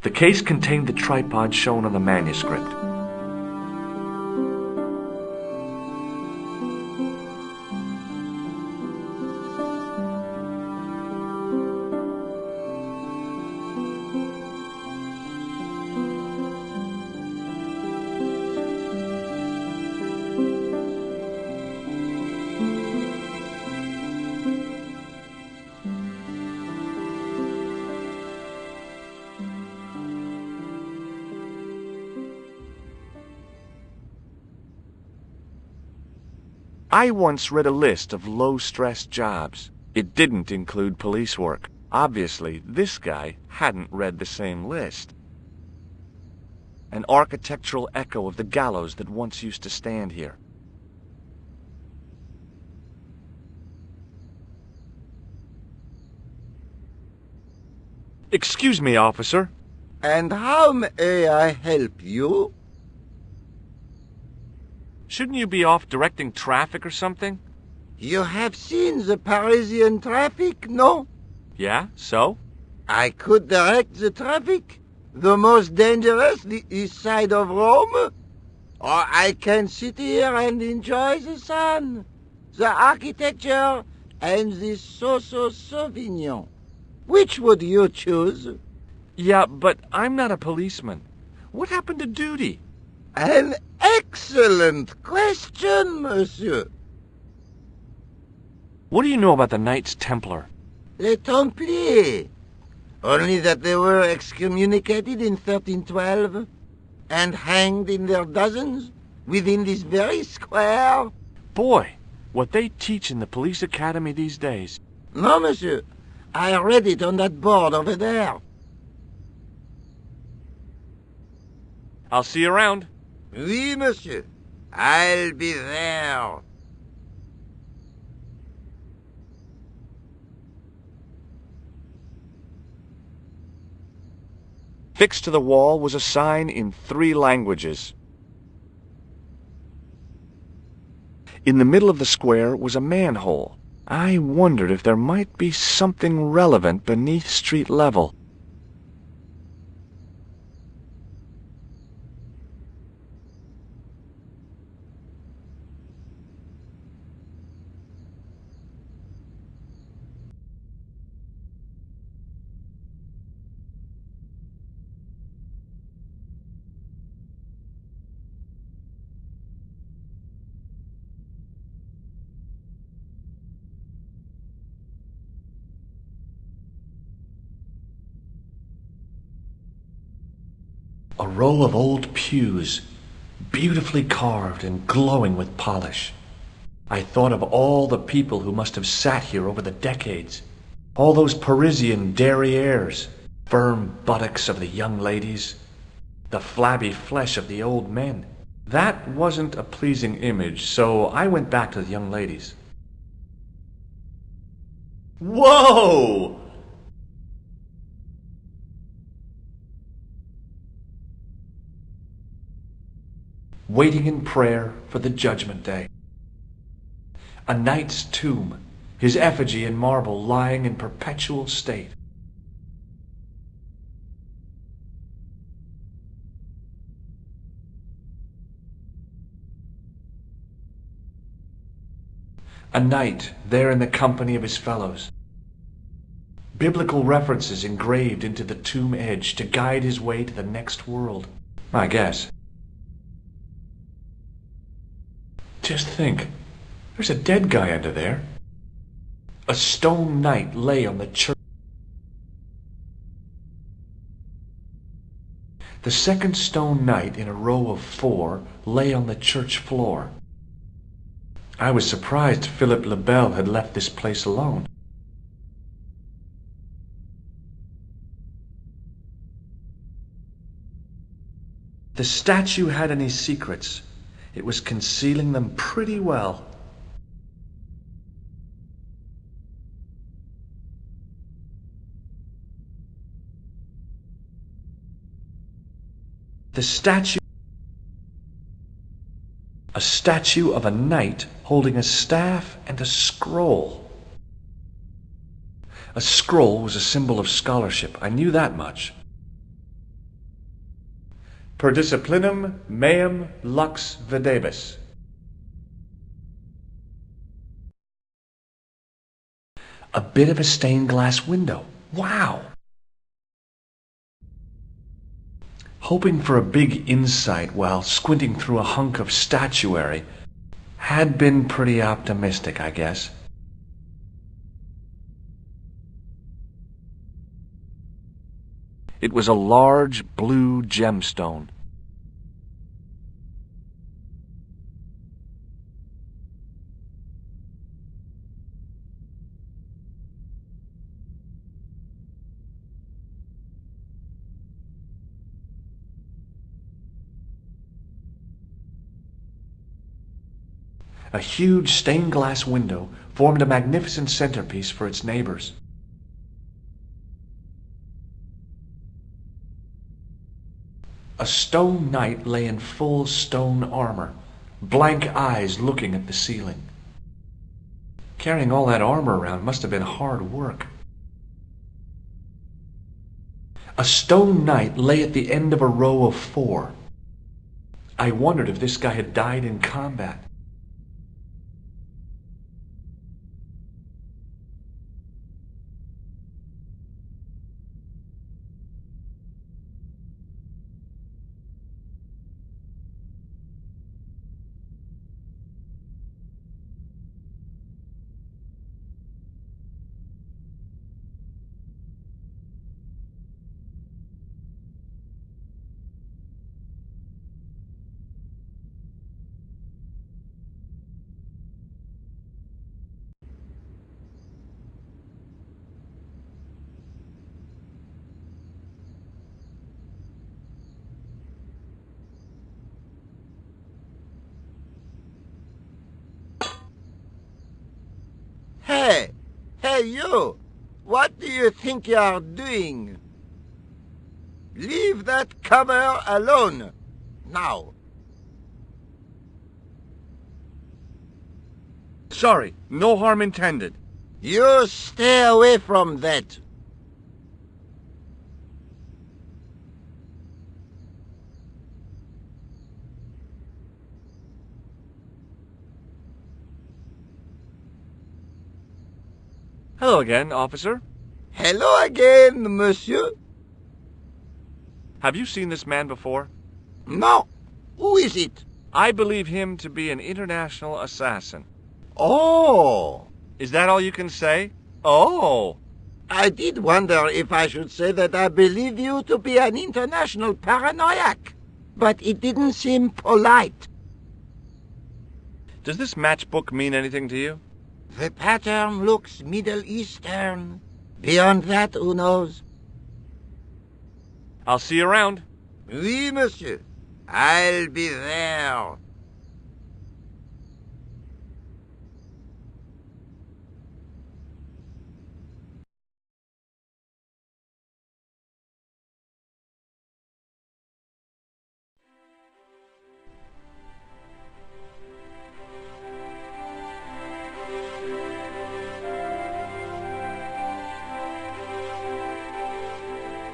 The case contained the tripod shown on the manuscript. I once read a list of low-stress jobs. It didn't include police work. Obviously, this guy hadn't read the same list. An architectural echo of the gallows that once used to stand here. Excuse me, officer. And how may I help you? Shouldn't you be off directing traffic or something? You have seen the Parisian traffic, no? Yeah, so? I could direct the traffic. The most dangerous, the east side of Rome. Or I can sit here and enjoy the sun, the architecture, and the Sauvignon. Which would you choose? Yeah, but I'm not a policeman. What happened to duty? An excellent question, monsieur. What do you know about the Knights Templar? Les Templiers. Only that they were excommunicated in 1312 and hanged in their dozens within this very square. Boy, what they teach in the police academy these days. No, monsieur. I read it on that board over there. I'll see you around. Oui, monsieur. I'll be there. Fixed to the wall was a sign in 3 languages. In the middle of the square was a manhole. I wondered if there might be something relevant beneath street level. A row of old pews, beautifully carved and glowing with polish. I thought of all the people who must have sat here over the decades. All those Parisian derrieres, firm buttocks of the young ladies, the flabby flesh of the old men. That wasn't a pleasing image, so I went back to the young ladies. Whoa! Waiting in prayer for the judgment day. A knight's tomb, his effigy in marble lying in perpetual state. A knight there in the company of his fellows. Biblical references engraved into the tomb edge to guide his way to the next world, I guess. Just think, there's a dead guy under there. A stone knight lay on the church. The second stone knight in a row of 4 lay on the church floor. I was surprised Philip le Bel had left this place alone. The statue had any secrets. It was concealing them pretty well. The statue, a statue of a knight holding a staff and a scroll. A scroll was a symbol of scholarship. I knew that much. Per disciplinum meum lux videbis. A bit of a stained glass window. Wow! Hoping for a big insight while squinting through a hunk of statuary had been pretty optimistic, I guess. It was a large blue gemstone. A huge stained glass window formed a magnificent centerpiece for its neighbors. A stone knight lay in full stone armor, blank eyes looking at the ceiling. Carrying all that armor around must have been hard work. A stone knight lay at the end of a row of 4. I wondered if this guy had died in combat. Hey! Hey, you! What do you think you are doing? Leave that cover alone! Now! Sorry, no harm intended. You stay away from that! Hello again, officer. Hello again, monsieur. Have you seen this man before? No. Who is it? I believe him to be an international assassin. Oh! Is that all you can say? Oh! I did wonder if I should say that I believe you to be an international paranoiac, but it didn't seem polite. Does this matchbook mean anything to you? The pattern looks Middle Eastern. Beyond that, who knows? I'll see you around. Oui, monsieur. I'll be there.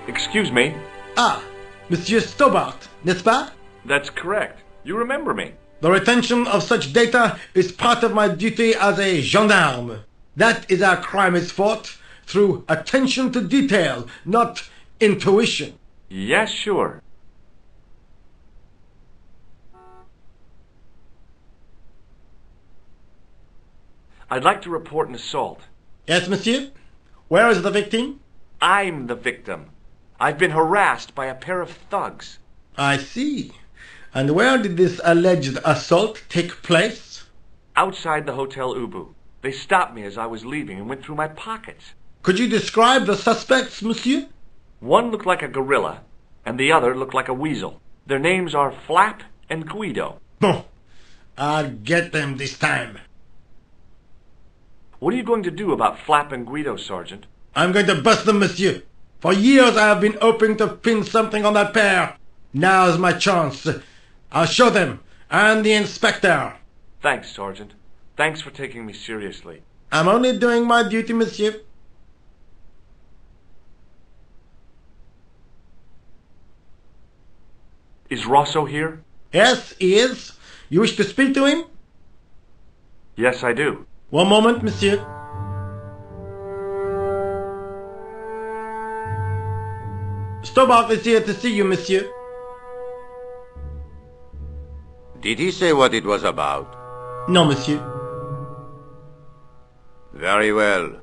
Excuse me. Ah, Monsieur Stobart, n'est-ce pas? That's correct. You remember me. The retention of such data is part of my duty as a gendarme. That is how crime is fought, through attention to detail, not intuition. Yes, sure. I'd like to report an assault. Yes, monsieur? Where is the victim? I'm the victim. I've been harassed by a pair of thugs. I see. And where did this alleged assault take place? Outside the Hotel Ubu. They stopped me as I was leaving and went through my pockets. Could you describe the suspects, monsieur? One looked like a gorilla, and the other looked like a weasel. Their names are Flap and Guido. Bon. I'll get them this time. What are you going to do about Flap and Guido, Sergeant? I'm going to bust them, monsieur. For years I have been hoping to pin something on that pair. Now's my chance. I'll show them, and the inspector. Thanks, Sergeant. Thanks for taking me seriously. I'm only doing my duty, monsieur. Is Rosso here? Yes, he is. You wish to speak to him? Yes, I do. One moment, monsieur. Stobart is here to see you, monsieur. Did he say what it was about? No, monsieur. Very well.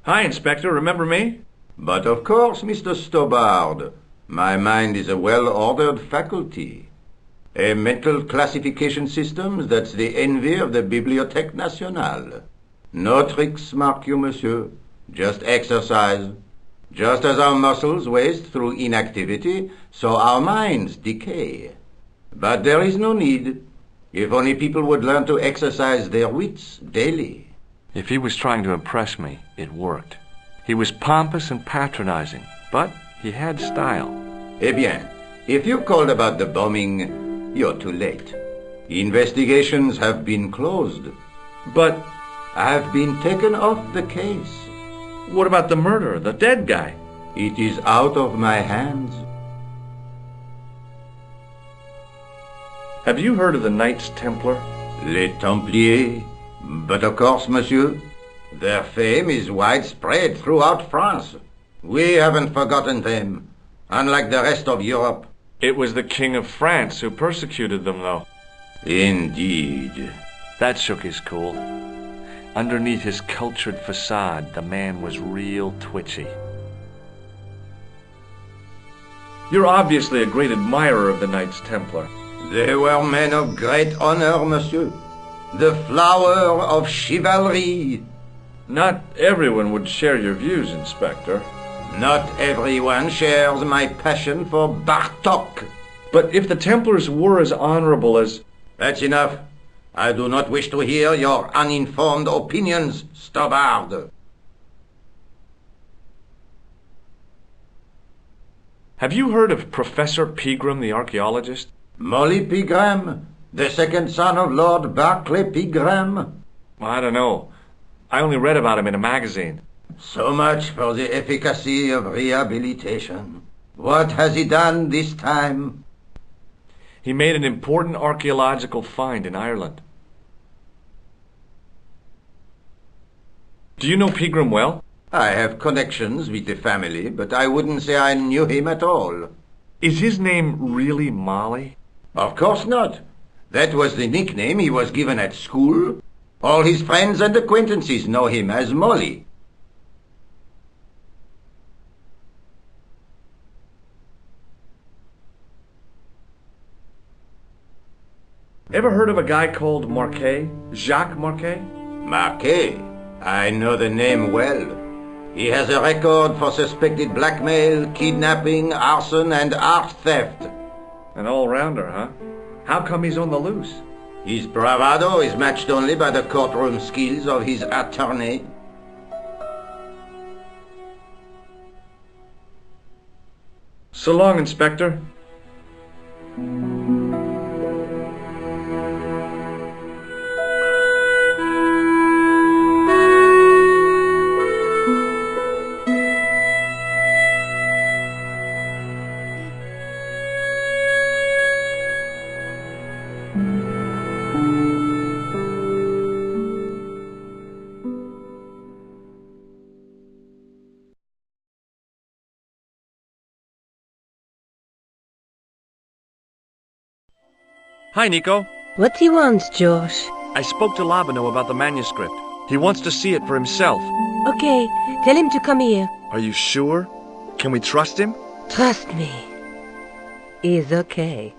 Hi, Inspector. Remember me? But of course, Mr. Stobart. My mind is a well-ordered faculty. A mental classification system that's the envy of the Bibliothèque Nationale. No tricks, mark you, monsieur. Just exercise. Just as our muscles waste through inactivity, so our minds decay. But there is no need. If only people would learn to exercise their wits daily. If he was trying to impress me, it worked. He was pompous and patronizing, but he had style. Eh bien, if you called about the bombing, you're too late. Investigations have been closed. But I've been taken off the case. what about the murderer, the dead guy? It is out of my hands. Have you heard of the Knights Templar? Les Templiers. But of course, monsieur, their fame is widespread throughout France. We haven't forgotten them, unlike the rest of Europe. It was the King of France who persecuted them, though. Indeed. That shook his cool. Underneath his cultured facade, the man was real twitchy. You're obviously a great admirer of the Knights Templar. They were men of great honor, monsieur. The flower of chivalry. Not everyone would share your views, Inspector. Not everyone shares my passion for Bartok. But if the Templars were as honorable as... That's enough. I do not wish to hear your uninformed opinions, Stobart. Have you heard of Professor Pegram, the archaeologist? Molly Pegram, the second son of Lord Barclay Pegram. Well, I don't know. I only read about him in a magazine. So much for the efficacy of rehabilitation. What has he done this time? He made an important archaeological find in Ireland. Do you know Pegram well? I have connections with the family, but I wouldn't say I knew him at all. Is his name really Molly? Of course not. That was the nickname he was given at school. All his friends and acquaintances know him as Molly. Ever heard of a guy called Marquet? Jacques Marquet? Marquet. I know the name well. He has a record for suspected blackmail, kidnapping, arson, and art theft. An all-rounder, huh? How come he's on the loose? His bravado is matched only by the courtroom skills of his attorney. So long, Inspector. Hi, Nico. What do you want, Josh? I spoke to Labano about the manuscript. He wants to see it for himself. Okay, tell him to come here. Are you sure? Can we trust him? Trust me. He's okay.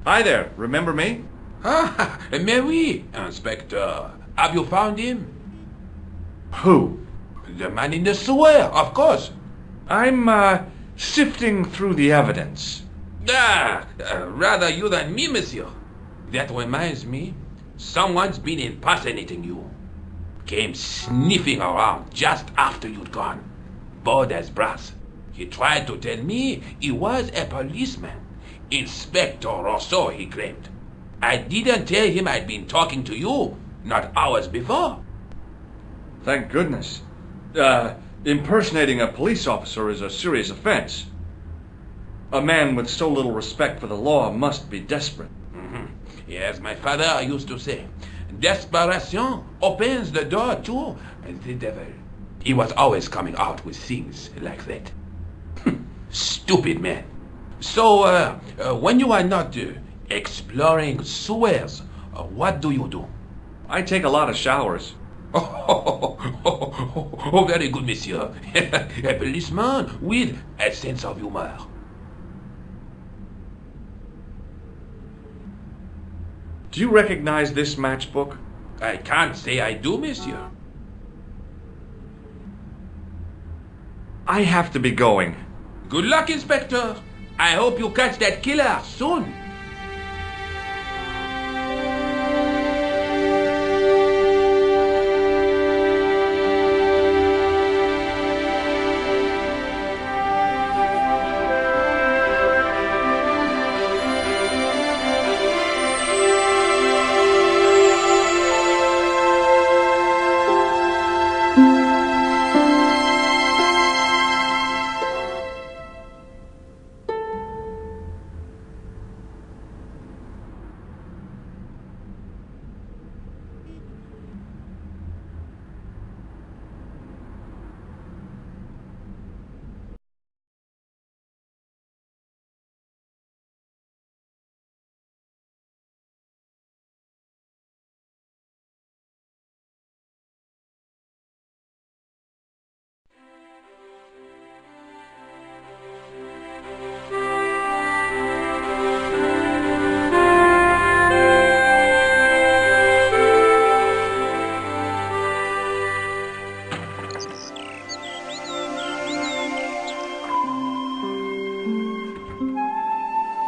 Hi there, remember me? Ah, mais oui, Inspector. Have you found him? Who? The man in the sewer, of course. I'm, sifting through the evidence. Rather you than me, monsieur. That reminds me, someone's been impersonating you. Came sniffing around just after you'd gone. Bold as brass. He tried to tell me he was a policeman. Inspector Rousseau, he claimed. I didn't tell him I'd been talking to you, not hours before. Thank goodness. Impersonating a police officer is a serious offense. A man with so little respect for the law must be desperate. Yes, my father used to say, desperation opens the door to the devil. He was always coming out with things like that. Stupid man. So, when you are not exploring sewers, what do you do? I take a lot of showers. Oh, very good, monsieur. A policeman with a sense of humor. Do you recognize this matchbook? I can't say I do, monsieur. I have to be going. Good luck, Inspector. I hope you catch that killer soon.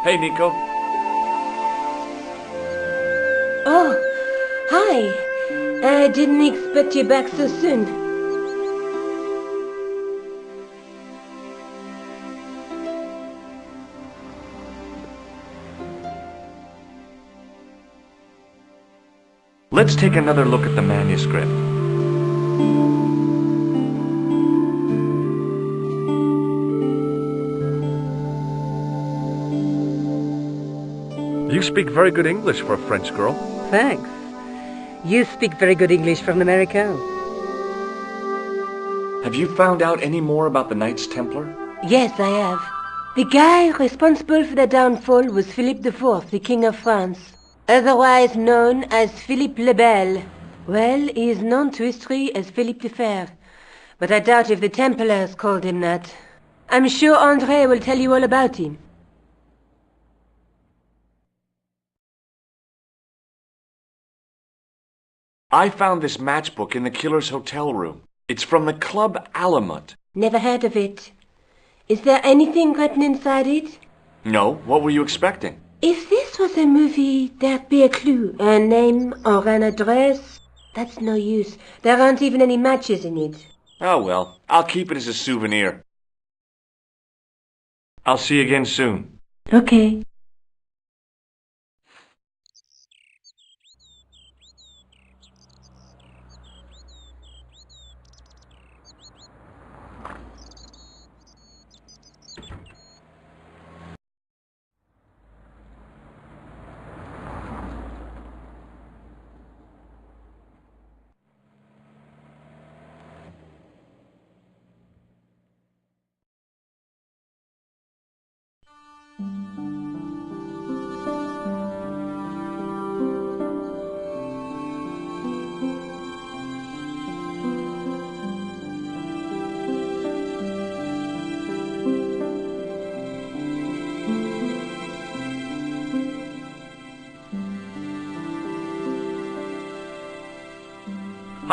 Hey, Nico. Oh, hi. I didn't expect you back so soon. Let's take another look at the manuscript. You speak very good English for a French girl. Thanks. You speak very good English for an American. Have you found out any more about the Knights Templar? Yes, I have. The guy responsible for their downfall was Philip IV, the King of France, otherwise known as Philippe le Bel. Well, he is known to history as Philippe the Fair, but I doubt if the Templars called him that. I'm sure André will tell you all about him. I found this matchbook in the killer's hotel room. It's from the Club Alamut. Never heard of it. Is there anything written inside it? No, what were you expecting? If this was a movie, there'd be a clue, a name or an address. That's no use. There aren't even any matches in it. Oh well, I'll keep it as a souvenir. I'll see you again soon. Okay.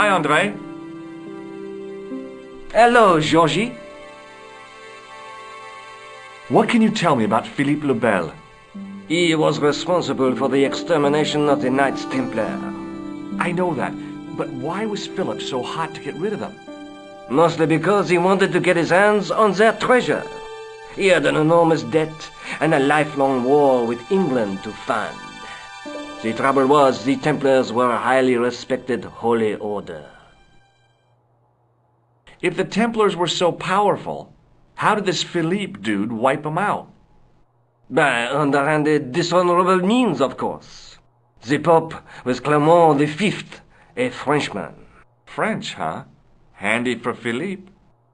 Hi, Andre. Hello, Georgie. What can you tell me about Philippe le Bel? He was responsible for the extermination of the Knights Templar. I know that, but why was Philip so hot to get rid of them? Mostly because he wanted to get his hands on their treasure. He had an enormous debt and a lifelong war with England to fund. The trouble was, the Templars were a highly respected holy order. If the Templars were so powerful, how did this Philippe dude wipe them out? By underhanded, dishonorable means, of course. The Pope was Clement V, a Frenchman. French, huh? Handy for Philippe.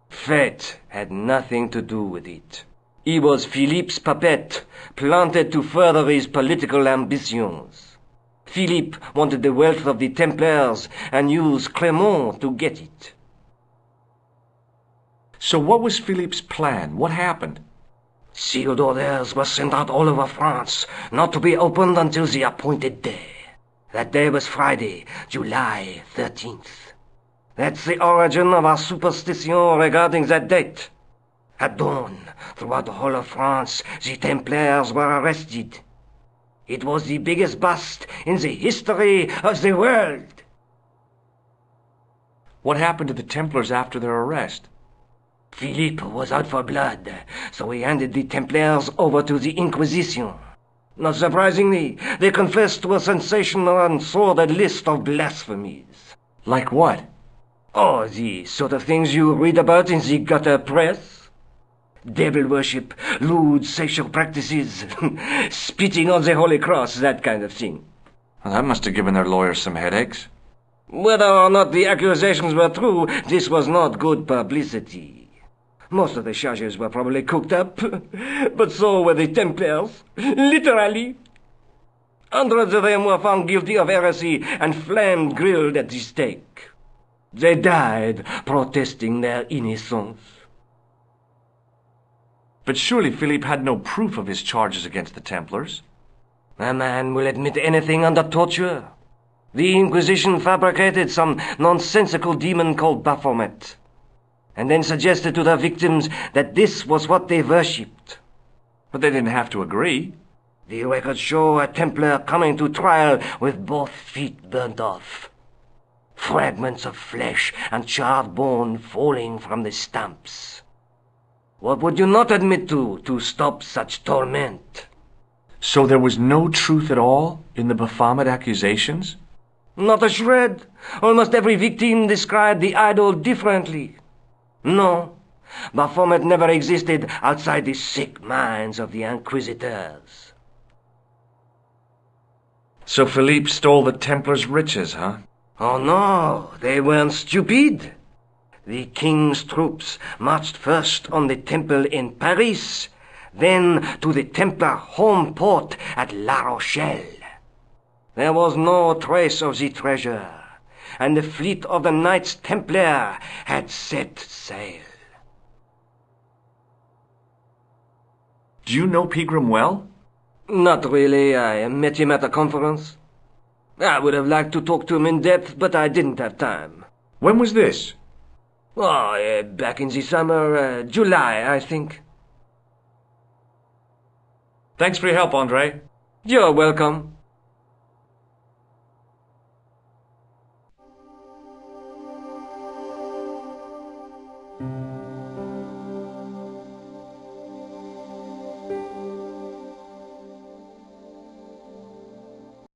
Fate had nothing to do with it. He was Philippe's puppet, planted to further his political ambitions. Philippe wanted the wealth of the Templars and used Clement to get it. So what was Philippe's plan? What happened? Sealed orders were sent out all over France, not to be opened until the appointed day. That day was Friday, July 13th. That's the origin of our superstition regarding that date. At dawn, throughout the whole of France, the Templars were arrested. It was the biggest bust in the history of the world. What happened to the Templars after their arrest? Philippe was out for blood, so he handed the Templars over to the Inquisition. Not surprisingly, they confessed to a sensational and sordid list of blasphemies. Like what? Oh, the sort of things you read about in the gutter press. Devil worship, lewd sexual practices, spitting on the Holy Cross, that kind of thing. Well, that must have given their lawyers some headaches. Whether or not the accusations were true, this was not good publicity. Most of the charges were probably cooked up, but so were the Templars, literally. Hundreds of them were found guilty of heresy and flame-grilled at the stake. They died protesting their innocence. But surely Philippe had no proof of his charges against the Templars. A man will admit anything under torture. The Inquisition fabricated some nonsensical demon called Baphomet, and then suggested to their victims that this was what they worshipped. But they didn't have to agree. The records show a Templar coming to trial with both feet burnt off. Fragments of flesh and charred bone falling from the stumps. What would you not admit to stop such torment? So there was no truth at all in the Baphomet accusations? Not a shred. Almost every victim described the idol differently. No, Baphomet never existed outside the sick minds of the inquisitors. So Philippe stole the Templars' riches, huh? Oh no, they weren't stupid. The king's troops marched first on the temple in Paris, then to the Templar home port at La Rochelle. There was no trace of the treasure, and the fleet of the Knights Templar had set sail. Do you know Pegram well? Not really. I met him at a conference. I would have liked to talk to him in depth, but I didn't have time. When was this? Oh, back in the summer, July, I think. Thanks for your help, Andre. You're welcome.